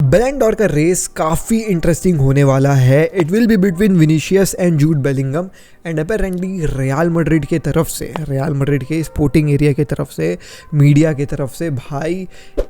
बैलन डॉर का रेस काफ़ी इंटरेस्टिंग होने वाला है। It will be between Vinicius and Jude Bellingham and apparently real Madrid के तरफ से, रियल मैड्रिड के स्पोर्टिंग एरिया की तरफ से, मीडिया की तरफ से भाई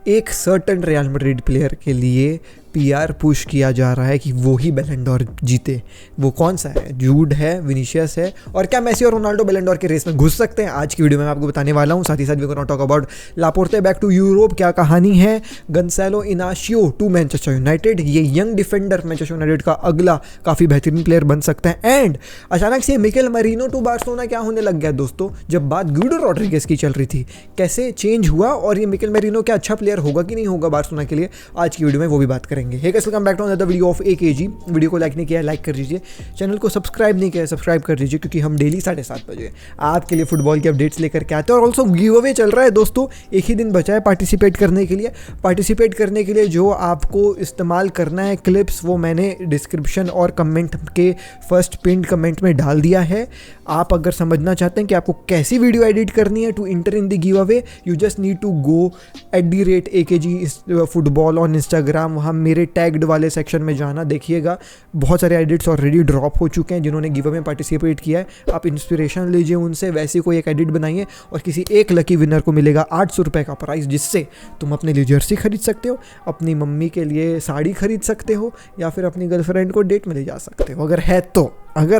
एक सर्टन रियल मैड्रिड प्लेयर के लिए पीआर पुश किया जा रहा है कि वो ही बैलन डॉर जीते। वो कौन सा है? जूड है, विनीशियस है, और क्या मेसी और रोनाल्डो बैलन डॉर के रेस में घुस सकते हैं? आज की वीडियो में मैं आपको बताने वाला हूँ। साथ ही साथ we gonna talk about Laporte back to Europe, क्या कहानी है, Goncalo Inacio to Manchester United, ये यंग डिफेंडर मैनचेस्टर यूनाइटेड का अगला काफ़ी बेहतरीन प्लेयर बन सकता है। एंड अचानक से मिकेल मरीनो टू बार्सिलोना क्या होने लग गया दोस्तों, जब बात गुइडो रॉड्रिगेज की चल रही थी, कैसे चेंज हुआ और ये मिकेल मरीनो क्या अच्छा प्लेयर होगा कि नहीं होगा बार्सिलोना के लिए, आज की वीडियो में वो भी बात करेंगे। Hey guys, welcome back to another video of AKG। वीडियो को लाइक नहीं किया, लाइक कर दीजिए। चैनल को सब्सक्राइब नहीं किया, सब्सक्राइब कर दीजिए, क्योंकि हम डेली 7:30 बजे आपके लिए फुटबॉल की अपडेट्स लेकर के आते हैं। और ऑल्सो गिव अवे चल रहा है दोस्तों, एक ही दिन बचा है पार्टिसिपेट करने के लिए। पार्टिसिपेट करने के लिए जो आपको इस्तेमाल करना है क्लिप्स, वो मैंने डिस्क्रिप्शन और कमेंट के फर्स्ट पिन्ड कमेंट में डाल दिया है। आप अगर समझना चाहते हैं कि आपको कैसी वीडियो एडिट करनी है to enter in the giveaway, you just need to go @AKG football on Instagram. वहाँ मेरे टैग्ड वाले सेक्शन में जाना, देखिएगा बहुत सारे एडिट्स ऑलरेडी ड्रॉप हो चुके हैं जिन्होंने गिव अवे में पार्टिसिपेट किया है। आप इंस्पिरेशन लीजिए उनसे, वैसे कोई एक एडिट बनाइए और किसी एक लकी विनर को मिलेगा 800 रुपये का प्राइस, जिससे तुम अपने लिए जर्सी खरीद सकते हो, अपनी मम्मी के लिए साड़ी खरीद सकते हो, या फिर अपनी गर्लफ्रेंड को डेट में ले जा सकते हो, अगर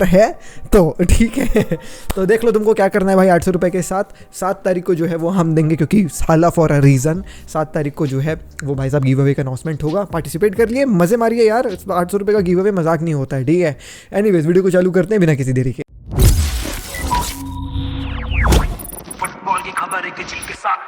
है तो ठीक है। तो देख लो तुमको क्या करना है भाई। 800 रुपये के साथ 7 तारीख को जो है वो हम देंगे, क्योंकि साला फॉर अ रीज़न 7 तारीख को जो है वो भाई साहब गिव अवे का अनाउंसमेंट होगा। पार्टिसिपेट कर लिए, मज़े मारिए यार। 800 रुपये का गिव अवे मजाक नहीं होता है, ठीक है। एनीवेज, वीडियो को चालू करते हैं बिना किसी देरी के। फुटबॉल की खबर एक जी के साथ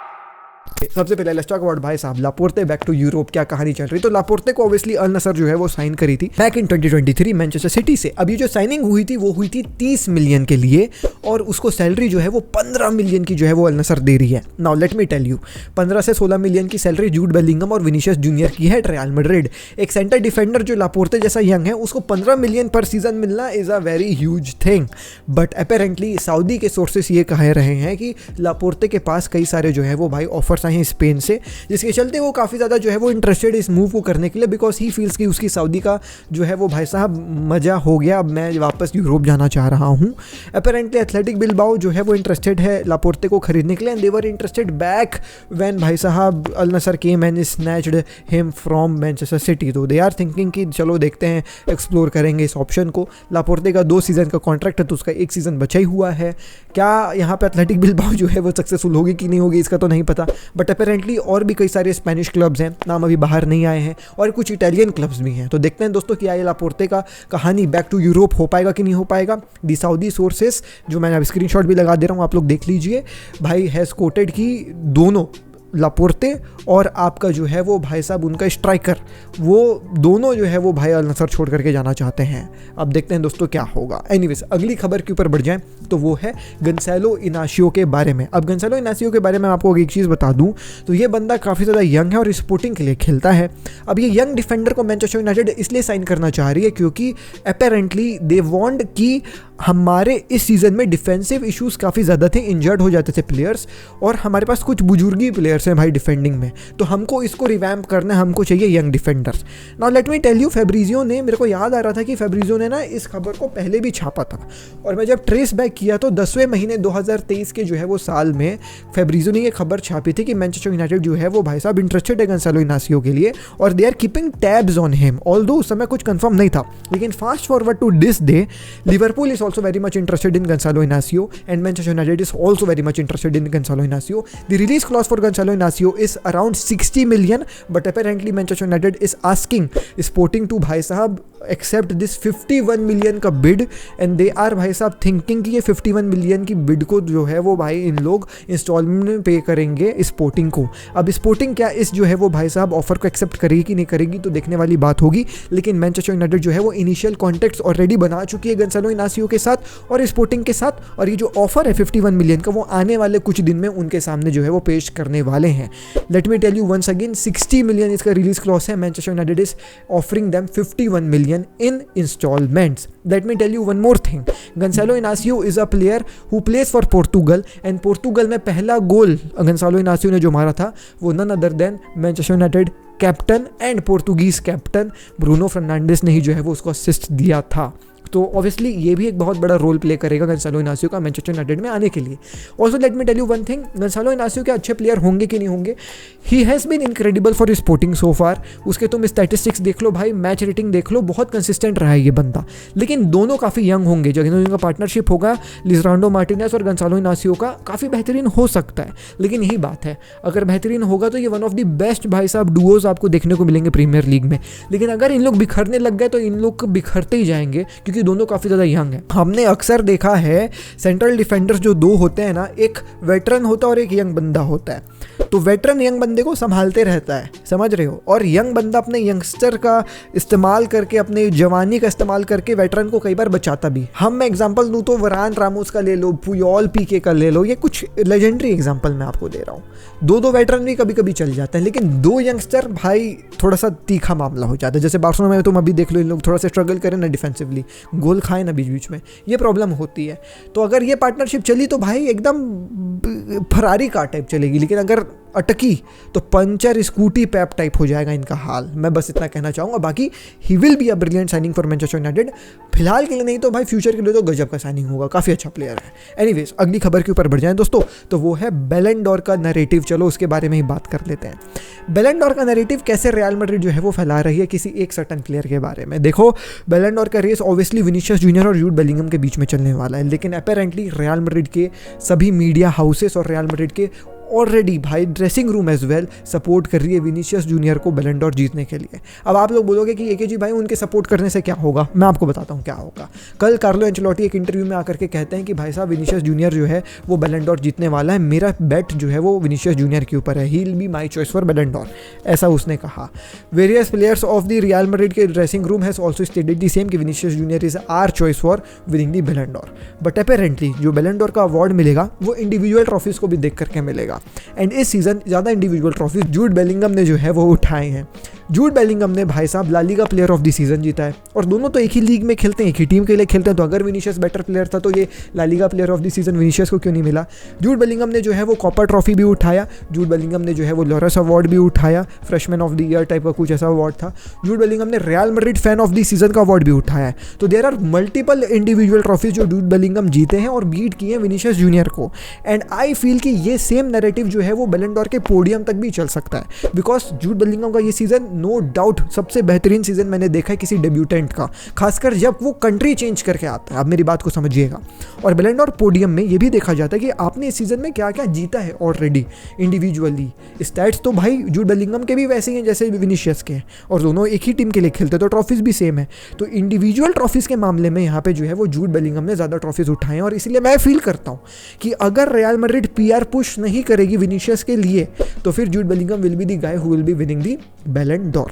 सबसे पहले लेट्स टॉक अबाउट भाई साहब लापोर्ते बैक टू यूरोप, क्या कहानी चल रही। तो लापोर्ते को ऑब्वियसली अल नसर जो है वो साइन करी थी बैक इन 2023 मैनचेस्टर सिटी से। अब ये जो साइनिंग हुई थी वो हुई थी 30 मिलियन के लिए, और उसको सैलरी जो है वो 15 मिलियन की जो है वो अल नसर दे रही है। Now let me tell you, 15 से 16 मिलियन की सैलरी जूड बेलिंगम और विनीशियस जूनियर की है रियल मैड्रिड। एक सेंटर डिफेंडर जो लापोर्ते जैसा यंग है, उसको 15 मिलियन पर सीजन मिलना is a very huge thing. But apparently Saudi के सोर्सेस ये कह रहे हैं कि लापोर्ते के पास कई सारे जो है वो भाई ऑफर्स आए हैं स्पेन से, जिसके चलते वो काफ़ी ज़्यादा जो है वो इंटरेस्टेड इस मूव को करने के लिए, बिकॉज ही फील्स कि उसकी सऊदी का जो है वो भाई साहब मज़ा हो गया, अब मैं वापस यूरोप जाना चाह रहा हूँ। अपेरेंटली एथलेटिक बिलबाओ जो है वो इंटरेस्टेड है लापोर्ते को खरीदने के लिए, and they were interested back when भाई साहब Al Nassr came and snatched him from Manchester City. तो दे आर थिंकिंग कि चलो देखते हैं, एक्सप्लोर करेंगे इस ऑप्शन को। लापोर्ते का 2 सीज़न का कॉन्ट्रैक्ट है, तो उसका 1 सीज़न बचा ही हुआ है। क्या यहाँ पे एथलेटिक बिलबाओ जो है वो सक्सेसफुल होगी कि नहीं होगी इसका तो नहीं पता, बट अपेरेंटली और भी कई सारे स्पेनिश क्लब्स हैं, नाम अभी बाहर नहीं आए हैं, और कुछ इटालियन क्लब्स भी हैं। तो देखते हैं दोस्तों कि ये लापोर्ते का कहानी बैक टू यूरोप हो पाएगा कि नहीं हो पाएगा। दी सऊदी सोर्सेस जो मैंने अब स्क्रीनशॉट भी लगा दे रहा हूँ, आप लोग देख लीजिए भाई, हैज़ कोटेड की दोनों लापोर्ते और आपका जो है वो भाई साहब उनका स्ट्राइकर, वो दोनों जो है वो भाई अल नसर छोड़ करके जाना चाहते हैं। अब देखते हैं दोस्तों क्या होगा। एनीवेज, अगली खबर के ऊपर बढ़ जाएं तो वो है गंसेलो इनाशियो के बारे में। अब गंसेलो इनाशियो के बारे में आपको एक चीज़ बता दूं, तो ये बंदा काफ़ी ज़्यादा यंग है और स्पोर्टिंग के लिए खेलता है। अब ये यंग डिफेंडर को मैनचेस्टर यूनाइटेड इसलिए साइन करना चाह रही है क्योंकि अपेरेंटली दे वांट कि हमारे इस सीज़न में डिफेंसिव इश्यूज़ काफ़ी ज़्यादा थे, इंजर्ड हो जाते थे प्लेयर्स, और हमारे पास कुछ बुजुर्गी प्लेयर्स हैं भाई डिफेंडिंग में, तो हमको इसको रिवैम्प करना है, हमको चाहिए young defenders. Now let me tell you, Fabrizio ने, मेरे को याद आ रहा था कि फेब्रिजियो ने ना इस खबर को पहले भी छापा था, और मैं जब ट्रेस बैक किया तो 10वें महीने 2023 के जो है वो साल में फेब्रिजियो ने ये खबर छापी थी कि मैनचेस्टर यूनाइटेड जो है वो भाई साहब इंटरेस्टेड है गंसेलो इनासियो के लिए, और they are keeping tabs on him. Although उस समय कुछ कंफर्म नहीं था, लेकिन fast forward to this day Liverpool is also very much interested in Gonzalo Inacio and Manchester United is also very much interested in Gonzalo Inacio. The release clause for Gonzalo Inacio is around 60 million, but apparently Manchester United is asking Sporting to भाई साहब accept this 51 million का bid, and they are भाई साहब thinking कि ये 51 million की bid को जो है वो भाई इन लोग इंस्टॉलमेंट में पे करेंगे स्पोर्टिंग को। अब स्पोर्टिंग क्या इस जो है वो भाई साहब ऑफर को एक्सेप्ट करेगी कि नहीं करेगी तो देखने वाली बात होगी, लेकिन मैनचेस्टर यूनाइटेड जो है वो इनिशियल कॉन्टैक्ट्स ऑलरेडी बना चुकी है गंसेलो इनासियो के साथ और स्पोर्टिंग के साथ, और ये जो ऑफर है 51 मिलियन का वो आने वाले कुछ दिन में उनके सामने जो है वो पेश करने वाले हैं। Let me tell you once again, 60 million इसका रिलीज क्लॉज है। Manchester United is offering them 51 million in instalments. Let me tell you one more thing, Goncalo Inacio is a player who plays for Portugal, and Portugal में पहला गोल गंसेलो Inácio ने जो मारा था वो none other than Manchester United captain and Portuguese captain Bruno Fernandes ने ही जो है वो उसको असिस्ट दिया था। तो ऑब्वियसली ये भी एक बहुत बड़ा रोल प्ले करेगा गंसालो इनासियो का मैनचेस्टर यूनाइटेड में आने के लिए। Also let me tell you one thing, Goncalo Inacio के अच्छे प्लेयर होंगे कि नहीं होंगे, he has been incredible for Sporting so far. उसके तुम स्टैटिस्टिक्स देख लो भाई, मैच रेटिंग देख लो, बहुत कंसिस्टेंट रहा है ये बंदा। लेकिन दोनों काफ़ी यंग होंगे, जब इनका पार्टनरशिप होगा लिज़रांडो मार्टिनेज और गंसालो इनासियो का, काफ़ी बेहतरीन हो सकता है। लेकिन यही बात है, अगर बेहतरीन होगा तो ये वन ऑफ द बेस्ट भाई साहब डुओज आपको देखने को मिलेंगे प्रीमियर लीग में। लेकिन अगर इन लोग बिखरने लग गए तो इन लोग बिखरते ही जाएंगे, क्योंकि दोनों काफ़ी ज़्यादा यंग है। हमने अक्सर देखा है सेंट्रल डिफेंडर्स जो दो होते हैं ना, एक वेटरन होता है और एक यंग बंदा होता है। तो वेटरन यंग बंदे को संभालते रहता है, समझ रहे हो, और यंग बंदा अपने यंगस्टर का इस्तेमाल करके, अपने जवानी का इस्तेमाल करके वेटरन को कई बार बचाता भी। मैं एग्जांपल दूं तो वरान रामोस का ले लो, पुयोल पीके का ले लो, ये कुछ लेजेंडरी एग्जांपल मैं आपको दे रहा हूँ। दो वेटरन भी कभी कभी चल जाते हैं, लेकिन दो यंगस्टर भाई थोड़ा सा तीखा मामला हो जाता है। जैसे बार्सिलोना में तुम अभी देख लो, इन लोग थोड़ा सा स्ट्रगल करें ना डिफेंसिवली, गोल खाए ना बीच बीच में, ये प्रॉब्लम होती है। तो अगर ये पार्टनरशिप चली तो भाई एकदम फरारी कार टाइप चलेगी, लेकिन अगर अटकी तो पंचर स्कूटी पैप टाइप हो जाएगा इनका हाल। मैं बस इतना कहना चाहूँगा। बाकी ही will be a brilliant signing for Manchester United, फिलहाल के लिए नहीं तो भाई फ्यूचर के लिए तो गजब का साइनिंग होगा, काफ़ी अच्छा प्लेयर है। एनीवेज अगली खबर के ऊपर बढ़ जाएं दोस्तों, तो वो है बैलन डोर का नैरेटिव। चलो उसके बारे में ही बात कर लेते हैं। बैलन डोर का नैरेटिव कैसे रियल मैड्रिड जो है वो फैला रही है किसी एक सर्टन प्लेयर के बारे में। देखो, बैलन डोर का रेस ऑब्वियसली विनीशियस जूनियर और जूड बेलिंगम के बीच में चलने वाला है, लेकिन अपेरेंटली रियल मैड्रिड के सभी मीडिया हाउसेस और रियल मैड्रिड के ऑलरेडी भाई dressing room as well support कर रही है विनीशियस जूनियर को बैलन डोर जीतने के लिए। अब आप लोग बोलोगे कि एके जी भाई उनके सपोर्ट करने से क्या होगा, मैं आपको बताता हूँ क्या होगा। कल कार्लो एंचेलोटी एक इंटरव्यू में आकर के कहते हैं कि भाई साहब विनीशियस जूनियर जो है वो बैलन डोर जीतने वाला है, मेरा बेट जो है वो विनीशियस जूनियर के ऊपर है, he will be my choice for Ballon d'Or, ऐसा उसने कहा। Various players of the Real Madrid के dressing room has also stated the same कि Vinicius Junior is our choice for winning the Ballon d'Or. But apparently जो Ballon door का award मिलेगा वो individual trophies को भी देख करके मिलेगा, एंड इस ज़्यादा इंडिविजुअल ट्रॉफी जूड बेलिंगम ने जो है वो उठाए हैं। जूड बेलिंगम ने भाई साहब La Liga player of the season जीता है, और दोनों तो एक ही लीग में खेलते हैं, एक ही टीम के लिए खेलते हैं। तो अगर विनीशियस बेटर प्लेयर था तो ये La Liga player of the season Vinicius को क्यों नहीं मिला। जूड बेलिंगम ने जो है वो कॉपर ट्रॉफी भी उठाया, जूड बेलिंगम ने जो है वो लॉरेस अवार्ड भी उठाया, freshman of the year type का कुछ ऐसा अवार्ड था। जूड बेलिंगम ने Real Madrid fan of the season का अवार्ड भी उठाया है। तो there are multiple individual trophies जो जूड बेलिंगम जीते हैं और बीट किए हैं विनीशियस जूनियर को। एंड आई फील कि ये सेम नैरेटिव जो है वो बैलन डोर के पोडियम तक भी चल सकता है, बिकॉज जूड बेलिंगम का ये सीजन नो डाउट सबसे बेहतरीन सीजन मैंने देखा है किसी डेब्यूटेंट का, खासकर जब वो कंट्री चेंज करके आता है। आप मेरी बात को समझिएगा। और बैलन डोर पोडियम में ये भी देखा जाता है कि आपने इस सीजन में क्या क्या जीता है ऑलरेडी इंडिविजुअली। स्टैट्स तो भाई जूड बेलिंगम के भी वैसे ही हैं जैसे विनीशियस के हैं, और दोनों एक ही टीम के लिए खेलते हैं, तो ट्रॉफीज भी सेम है। तो इंडिविजुअल ट्रॉफीज के मामले में यहाँ पे जो है वो जूड बेलिंगम ने ज़्यादा ट्रॉफीज उठाए हैं, और इसलिए मैं फील करता हूँ कि अगर रियल मैड्रिड पीआर पुश नहीं करेगी विनीशियस के लिए तो फिर Jude Bellingham will be the guy who will be winning the Ballon door.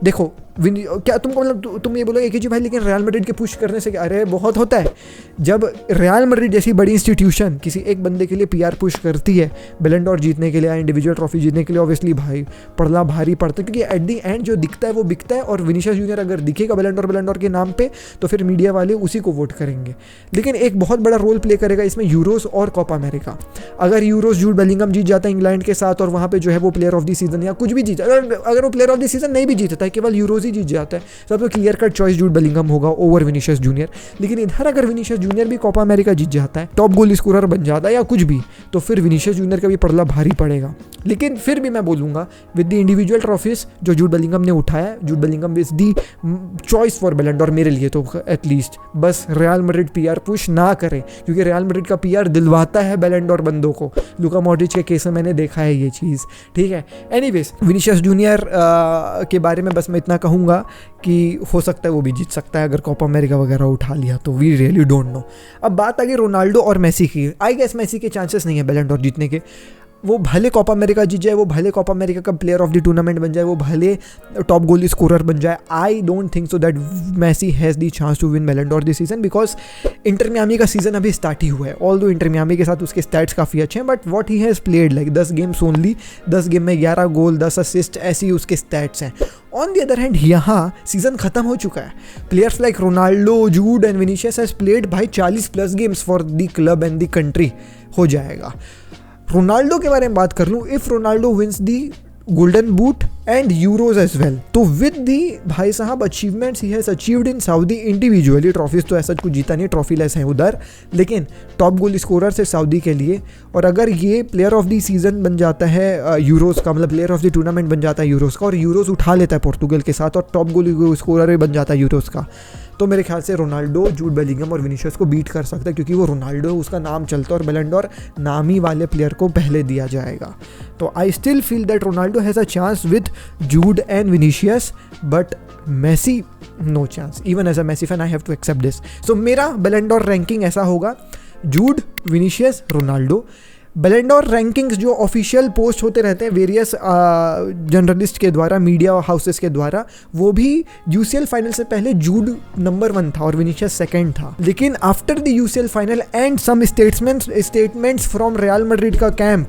देखो क्या तुमको मतलब तुम ये बोलोगे कि जी भाई लेकिन रियल मैड्रिड के पुश करने से क्या, अरे बहुत होता है। जब रियल मैड्रिड जैसी बड़ी इंस्टीट्यूशन किसी एक बंदे के लिए पीआर पुश करती है बैलन डोर जीतने के लिए, इंडिविजुअल ट्रॉफी जीतने के लिए, ऑब्वियसली भाई पड़ना भारी पड़ता है, क्योंकि एट दी एंड जो दिखता है वो बिकता है। और विनीशियस जूनियर अगर दिखेगा बैलन डोर के नाम पे तो फिर मीडिया वाले उसी को वोट करेंगे। लेकिन एक बहुत बड़ा रोल प्ले करेगा इसमें यूरोस और कोपा अमेरिका। अगर यूरोस जूड बेलिंगम जीत जाता है इंग्लैंड के साथ और वहाँ पे जो है वो प्लेयर ऑफ द सीजन या कुछ भी जीत, अगर वो प्लेयर ऑफ द सीजन नहीं भी जीतता है, केवल यूरोस ही जीत जाता है, सब तो clear cut choice Jude Bellingham होगा ओवर विनीशियस जूनियर। लेकिन इधर अगर विनीशियस जूनियर भी कोपा अमेरिका जीत जाता है, टॉप गोल स्कोरर बन जाता है या कुछ भी, तो फिर विनीशियस जूनियर का भी पड़ला भारी पड़ेगा। लेकिन फिर भी मैं बोलूंगा विद द इंडिविजुअल ट्रॉफीज जो जूड बेलिंगम ने उठाया, Jude Bellingham is the choice for Ballon door मेरे लिए तो एटलीस्ट। बस रियल मैड्रिड पीआर पुश ना करे, क्योंकि रियल मैड्रिड का पीआर दिलवाता है बैलन डोर बंदों को। लुका मॉड्रिच के केस में मैंने देखा है ये चीज़, ठीक है। एनीवेज विनीशियस जूनियर के बारे में बस मैं इतना कहूँगा कि हो सकता है वो भी जीत सकता है अगर कोपा अमेरिका वगैरह उठा लिया तो, वी रियली डोंट नो। अब बात आ गई रोनाल्डो और मेसी की। आई गेस मेसी के चांसेस नहीं है बैलन डोर जीतने के। वो भले कोपा अमेरिका जीत जाए, वो भले कोपा अमेरिका का प्लेयर ऑफ द टूर्नामेंट बन जाए, वो भले टॉप गोल स्कोरर बन जाए, I don't think so that Messi has the chance to win Ballon d'Or this season, because Inter Miami का सीजन अभी स्टार्ट ही हुआ है। ऑल्दो इंटर मियामी के साथ उसके स्टैट्स काफ़ी अच्छे हैं, but what he has played like 10 games only, 10 game में 11 गोल 10 असिस्ट, ऐसी उसके स्टैट्स हैं। ऑन द अदर हैंड यहाँ सीजन खत्म हो चुका है। Players like Ronaldo, Jude and Vinicius has played भाई 40+ games for the club and the country हो जाएगा। रोनाल्डो के बारे में बात कर लूँ, if Ronaldo wins the Golden Boot and Euros as well. तो विद दी भाई साहब achievements he has achieved in Saudi individually, trophies तो ऐसा कुछ जीता नहीं, ट्रॉफी लेस है उधर, लेकिन टॉप गोल स्कोरर से सऊदी के लिए। और अगर ये प्लेयर ऑफ द सीजन बन जाता है यूरोज का, मतलब प्लेयर ऑफ द टूर्नामेंट बन जाता है यूरोज का, और यूरोज उठा लेता है पोर्तुगल के साथ, और टॉप गोल स्कोरर भी बन जाता है यूरोज का, तो मेरे ख्याल से रोनाल्डो, जूड बेलिंगम और विनीशियस को बीट कर सकता है, क्योंकि वो रोनाल्डो, उसका नाम चलता है, और बैलन डोर नामी वाले प्लेयर को पहले दिया जाएगा। तो I still feel that Ronaldo has a chance with Jude and Vinicius, but Messi no chance. Even as a Messi fan I have to accept this. So मेरा बैलन डोर रैंकिंग ऐसा होगा: Jude, Vinicius, Ronaldo. Ballon d'Or rankings जो official post होते रहते हैं various journalist के द्वारा, media houses के द्वारा, वो भी यूसीएल फाइनल से पहले जूड नंबर 1 था और विनीशियस सेकंड था। लेकिन after the UCL final and some statements from Real Madrid का कैंप,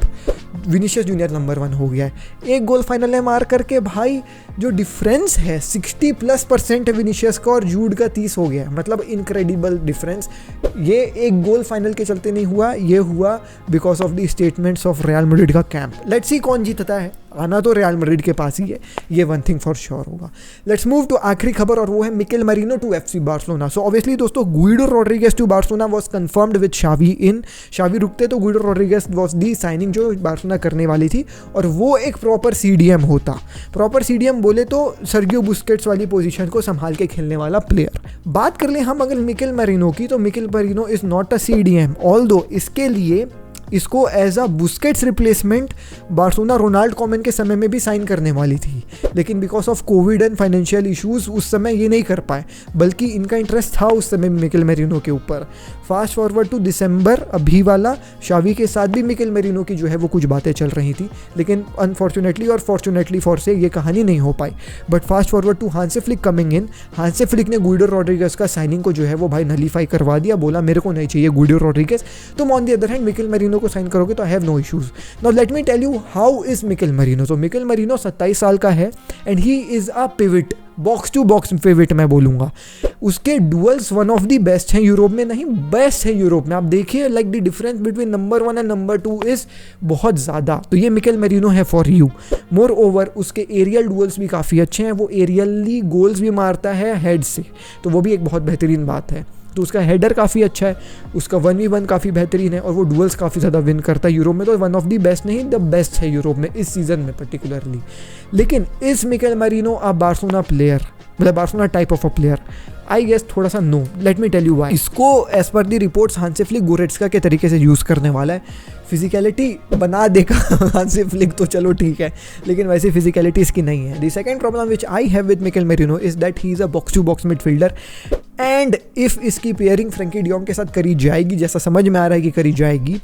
विनीशियस जूनियर नंबर 1 हो गया है। एक गोल फाइनल में मार करके भाई जो डिफरेंस है 60+% है विनीशियस का, और जूड का 30 हो गया है। मतलब इनक्रेडिबल डिफरेंस। ये एक गोल फाइनल के चलते नहीं हुआ, ये हुआ because of the statements of real Madrid का कैंप। लेट्स सी कौन जीतता है, आना तो रियल मैड्रिड के पास ही है, ये वन थिंग फॉर श्योर होगा। लेट्स मूव टू आखिरी खबर, और वो है Mikel Merino to FC Barcelona. So obviously दोस्तों, Guido Rodriguez to Barcelona was confirmed with Xavi in. Xavi रुकते तो Guido Rodriguez was the signing जो बार्सिलोना करने वाली थी, और वो एक प्रॉपर सीडीएम होता। प्रॉपर सीडीएम बोले तो सर्गियो बुस्केट्स वाली पोजीशन को संभाल के खेलने वाला प्लेयर। बात कर ले हम अगर मिकेल मैरिनो की, तो Mikel Merino is not a CDM, although इसके लिए इसको as a Busquets replacement Barcelona Ronald Koeman के समय में भी साइन करने वाली थी, लेकिन because of Covid and financial issues उस समय ये नहीं कर पाए, बल्कि इनका इंटरेस्ट था उस समय मिकेल मैरिनो के ऊपर। फास्ट फॉरवर्ड टू दिसंबर अभी वाला, शावी के साथ भी मिकेल मैरिनो की जो है वो कुछ बातें चल रही थी, लेकिन अनफॉर्चुनेटली और फॉर्चुनेटली फॉर से ये कहानी नहीं हो पाई। But fast forward to Hansi Flick coming in, Hansi Flick ने गुइडो रोड्रिगेज का साइनिंग को जो है वो भाई नलीफाई करवा दिया, बोला मेरे को नहीं चाहिए गुइडो रोड्रिगेज, तुम on the other hand Mikel Merino को साइन करोगे तो I have no issues. Now let me tell you how is Mikel Merino. तो मिकेल मैरिनो 27 साल का है and he is a pivot, box to box pivot मैं बोलूंगा। उसके duels one of the best हैं यूरोप में, नहीं बेस्ट है यूरोप में। आप देखिए like the difference between number 1 and number 2 is बहुत ज़्यादा। तो ये मिकेल मैरिनो है फॉर यू। मोर ओवर उसके एरियल डुअल्स भी काफ़ी अच्छे हैं, वो एरियली गोल्स भी मारता है हेड से, तो वो भी एक बहुत बेहतरीन बात है। तो उसका हेडर काफ़ी अच्छा है, उसका 1v1 काफ़ी बेहतरीन है, और वो डुअल्स काफ़ी ज़्यादा विन करता है यूरोप में। तो वन ऑफ द बेस्ट नहीं, द बेस्ट है यूरोप में इस सीज़न में पर्टिकुलरली। लेकिन इस Mikel Merino a Barcelona player, मतलब Barcelona type of a player? I guess थोड़ा सा no. Let me tell you why. इसको as per the reports Hansi Flick Goretzka के तरीके से यूज़ करने वाला है। फिजिकलिटी बना देगा हांसे फ्लिक तो चलो ठीक है, लेकिन वैसे फिजिकलिटी इसकी नहीं है। The second problem which I have with Mikel Merino is that he is a box to box midfielder, and if इसकी पेयरिंग फ्रैंकी डियोंग के साथ करी जाएगी, जैसा समझ में आ रहा है कि करी जाएगी,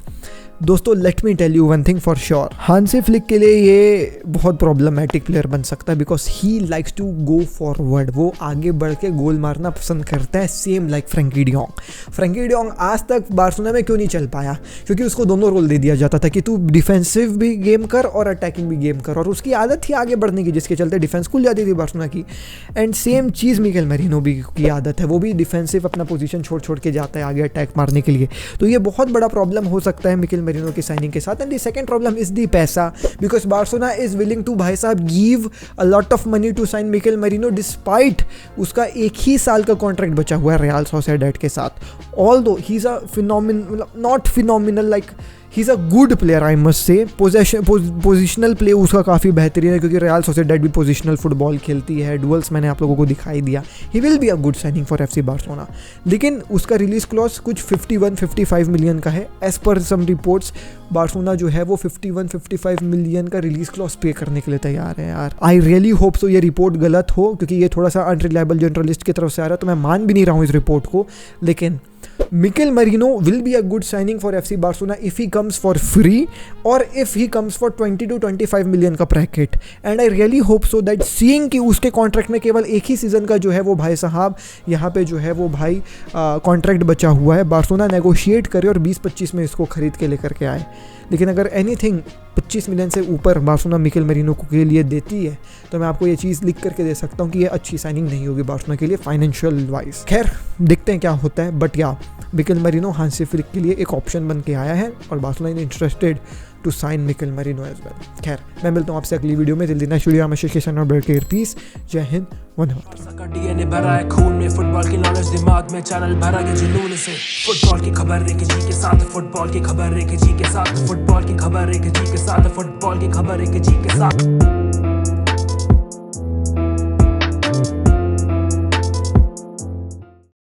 दोस्तों let me tell you one thing for sure, Hansi Flick के लिए ये बहुत प्रॉब्लमेटिक प्लेयर बन सकता है, because he likes to go forward. वो आगे बढ़ के गोल मारना पसंद करता है, same like Frenkie de Jong. Frenkie de Jong आज तक बार्सिलोना में क्यों नहीं चल पाया? क्योंकि उसको दोनों रोल दे दिया जाता था कि तू डिफेंसिव भी गेम कर और अटैकिंग भी गेम कर, और उसकी आदत थी आगे बढ़ने की, जिसके चलते डिफेंस खुल जाती थी बार्सिलोना की। एंड सेम चीज़ मिकेल मैरिनो भी की आदत है, वो भी डिफेंसिव अपना पोजीशन छोड़ छोड़ के जाता है आगे अटैक मारने के लिए। तो ये बहुत बड़ा प्रॉब्लम हो सकता है मिकेल मैरिनो की साइनिंग के साथ। And the second problem is the पैसा, because Barcelona is willing to भाई साहब give a lot of money to sign Mikel Merino, despite उसका एक ही साल का कॉन्ट्रैक्ट बचा हुआ है रियल सोसिएडाड के साथ। Although he is a phenomenal, not phenomenal, like he is a good player I must say. Positional play उसका काफ़ी बेहतरीन है, क्योंकि रियल सोसिएडाड भी पोजिशनल फुटबॉल खेलती है। डुअल्स मैंने आप लोगों को दिखाई दिया। ही will be a good signing for FC Barcelona, लेकिन उसका रिलीज क्लॉज कुछ 51-55 मिलियन का है। एज पर सम रिपोर्ट्स बार्सिलोना जो है वो 51-55 मिलियन का रिलीज क्लॉज पे करने के लिए तैयार है यार। आई रियली होप सो ये रिपोर्ट गलत हो, क्योंकि ये थोड़ा सा अनरिलायबल जर्नलिस्ट की तरफ से आ रहा है, तो मैं मान भी नहीं रहा हूँ इस रिपोर्ट को। लेकिन Mikel Merino will be a good signing for FC Barcelona if he comes for free or if he comes for 20 to 25 million का bracket. And I really hope so that seeing कि उसके contract में केवल एक ही season का जो है वो भाई साहब यहाँ पे जो है वो भाई कॉन्ट्रैक्ट बचा हुआ है, बार्सिलोना नेगोशिएट करे और 20-25 में इसको खरीद के लेकर के आए। लेकिन अगर एनीथिंग 25 मिलियन से ऊपर बार्सिलोना मिकेल मैरिनो के लिए देती है, तो मैं आपको ये चीज़ लिख करके दे सकता हूँ कि ये अच्छी साइनिंग नहीं होगी बार्सिलोना के लिए फाइनेंशियल वाइज। खैर देखते हैं क्या होता है, बट या मिकेल मैरिनो हांसे फ्लिक के लिए एक ऑप्शन बन के आया है, और Barcelona interested to sign Mikel Merino as well. खैर मैं मिलता हूँ आपसे अगली वीडियो में। जल्दी ना स्टूडियो में शिक्षण और बरकेर पीस। जय हिंद, वंदे मातरम। डीएनए भरा है खून में, फुटबॉल की नॉलेज दिमाग में, चैनल भरा है जुनून से। फुटबॉल की खबर एक जी के साथ, फुटबॉल की खबर एक जी के साथ, फुटबॉल की खबर एक जी के साथ, फुटबॉल की खबर एक जी के साथ।